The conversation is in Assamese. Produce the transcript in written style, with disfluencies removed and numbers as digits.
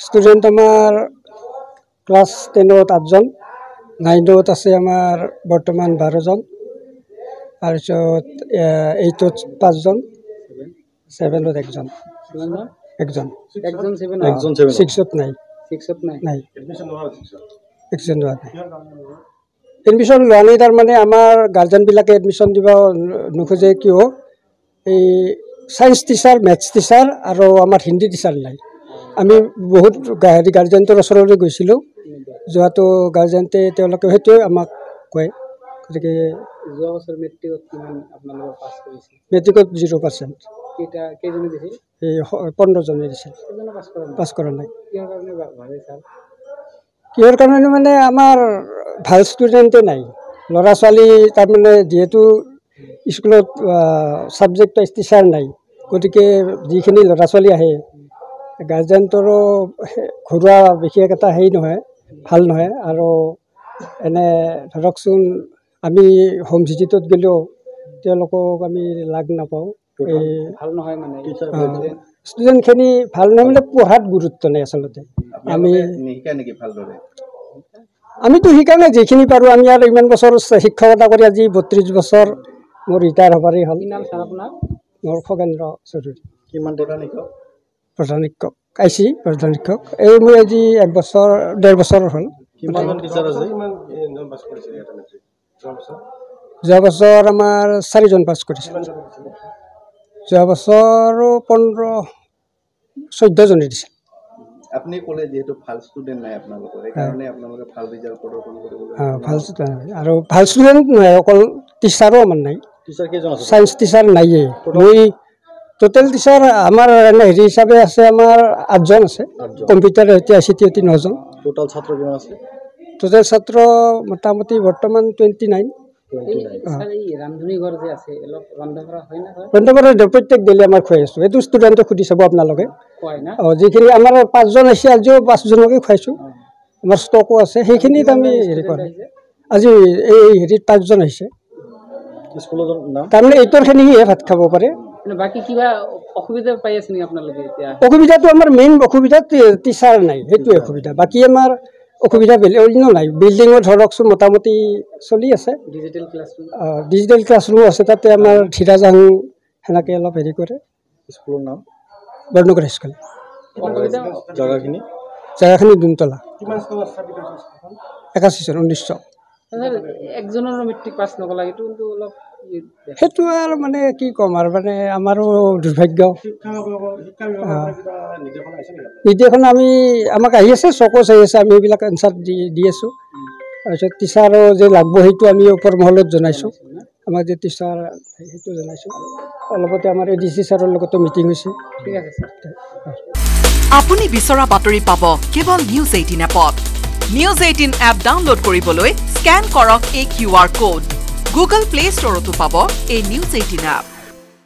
স্টুডেন্ট আমাৰ ক্লাস 10 8জন, 9 আছে আমাৰ বৰ্তমান 12 জন, তাৰপিছত 8 5জন, 7 একজন, 6 নাই, এডমিশ্যন লোৱা নাই। তাৰমানে আমাৰ গাৰ্জেনবিলাকে এডমিশ্যন দিব নোখোজে, কিয় এই সায়েন্স টিচাৰ, মেথছ টিচাৰ আৰু আমাৰ হিন্দী টিচাৰ নাই। আমি বহুত গাৰ্জেণ্টৰ ওচৰলৈ গৈছিলোঁ, যোৱাটো গাৰ্জেণ্টে তেওঁলোকে সেইটোৱে আমাক কয়। গতিকে যোৱা বছৰ মেট্ৰিকত কিমান আপোনালোকে পাছ কৰিছে? মেট্ৰিকত 0%। কেইজনে দিছিল? এই 15 জনে দিছিল, পাছ কৰা নাই। কিহৰ কাৰণে মানে আমাৰ ভাল ষ্টুডেণ্টে নাই, ল'ৰা ছোৱালী। তাৰমানে যিহেতু স্কুলত ছাবজেক্ট ৱাইজ টিচাৰ নাই, গতিকে যিখিনি ল'ৰা ছোৱালী আহে গাৰ্জেণ্টৰো ঘৰুৱা বিশেষ এটা হেৰি নহয়, ভাল নহয়। আৰু এনে ধৰকচোন আমি হোম ভিজিটত গ'লেও তেওঁলোকক আমি লাগ নাপাওঁ। এই ভাল নহয় মানে ষ্টুডেণ্টখিনি ভাল নহয়, মানে পঢ়াত গুৰুত্ব নাই আচলতে। আমিতো শিকা নাই, যিখিনি পাৰোঁ আমি। আৰু ইমান বছৰ শিক্ষকতা কৰি আজি 32 বছৰ মোৰ ৰিটায়াৰ হ'বাৰেই হ'ল। মোৰ খগেন্দ্ৰ চৌধুৰী। কিমান প্ৰধান শিক্ষক? প্ৰধান শিক্ষক আইচি প্ৰধান শিক্ষক। এই মোৰ আজি 1 বছৰ 1.5 বছৰ হ'ল। যোৱা বছৰ আমাৰ 4জন পাছ কৰিছিল। যোৱা বছৰো 14 জনে দিছিল। আপুনি ক'লে যিহেতু ভাল ষ্টুডেণ্ট নাই আপোনালোকৰ, সেইকাৰণে আপোনালোকে ভাল ৰিজাল্ট প্ৰদৰ্শন কৰিবলৈ ভাল ষ্টুডেণ্ট আৰু ভাল ষ্টুডেণ্ট নহয়, অকল টিচাৰো আমাৰ নাই। টিচাৰ কেইজন আছে? সায়েন্স টিচাৰ নাইয়ে। মই টোটেল টিচাৰ আমাৰ এনে হেৰি হিচাপে আছে, আমাৰ 8জন আছে। কম্পিউটাৰ এতিয়া ICT 9জন। টোটেল ছাত্ৰ কিমান আছে? টোটেল ছাত্ৰ মোটামুটি বৰ্তমান 29। ৰন্ধা প্ৰত্যেক দিলে আমাৰ খুৱাই আছোঁ। এইটো ষ্টুডেণ্টক সুধি চাব আপোনালোকে। যিখিনি আমাৰ 5জন আছে, আজিও 5জনকে খুৱাইছোঁ। আমাৰ ষ্টকো আছে, সেইখিনিত আমি হেৰি কৰোঁ। আজি এই হেৰিত 5জন আহিছে। তাৰমানে এইটোৰখিনিহে ভাত খাব পাৰে। বাকী কিবা অসুবিধা পাই আছে নেকি আপোনালোকে এতিয়া? অসুবিধাটো আমাৰ মেইন অসুবিধা টিচাৰ নাই, সেইটোৱে অসুবিধা। বাকী আমাৰ অসুবিধা বেলেগ নাই। বিল্ডিঙো ধৰকচোন মোটামুটি চলি আছে। ডিজিটেল ক্লাছৰুমো আছে, তাতে আমাৰ ধীৰাজাং সেনেকৈ অলপ হেৰি কৰে। স্কুলৰ নাম বৰ্ণগড় স্কুল। জেগাখিনি দুমতলা। 81 একজনৰ মেট্ৰিক পাছ নকলা, এইটো কিন্তু অলপ সেইটো আৰু মানে কি ক'ম আৰু, মানে আমাৰো দুৰ্ভাগ্য। নিৰ্দেশনা আমাক আহি আছে, চকচ আহি আছে, আমি এইবিলাক এনচাৰ দি আছোঁ। তাৰপিছত টিচাৰো যে লাগব সেইটো আমি ওপৰ মহলত জনাইছোঁ। আমাক যে টিচাৰ সেইটো জনাইছোঁ। অলপতে আমাৰ ADC ছাৰৰ লগতো মিটিং হৈছে। ঠিক আছে ছাৰ। আপুনি বিচৰা বাতৰি পাব কেৱল নিউজ 18 এপত। নিউজ 18 এপ ডাউনলোড কৰিবলৈ স্কেন কৰক এই QR কোড। গুগল প্লে ষ্টৰতো পাব এই নিউজ 18 এপ।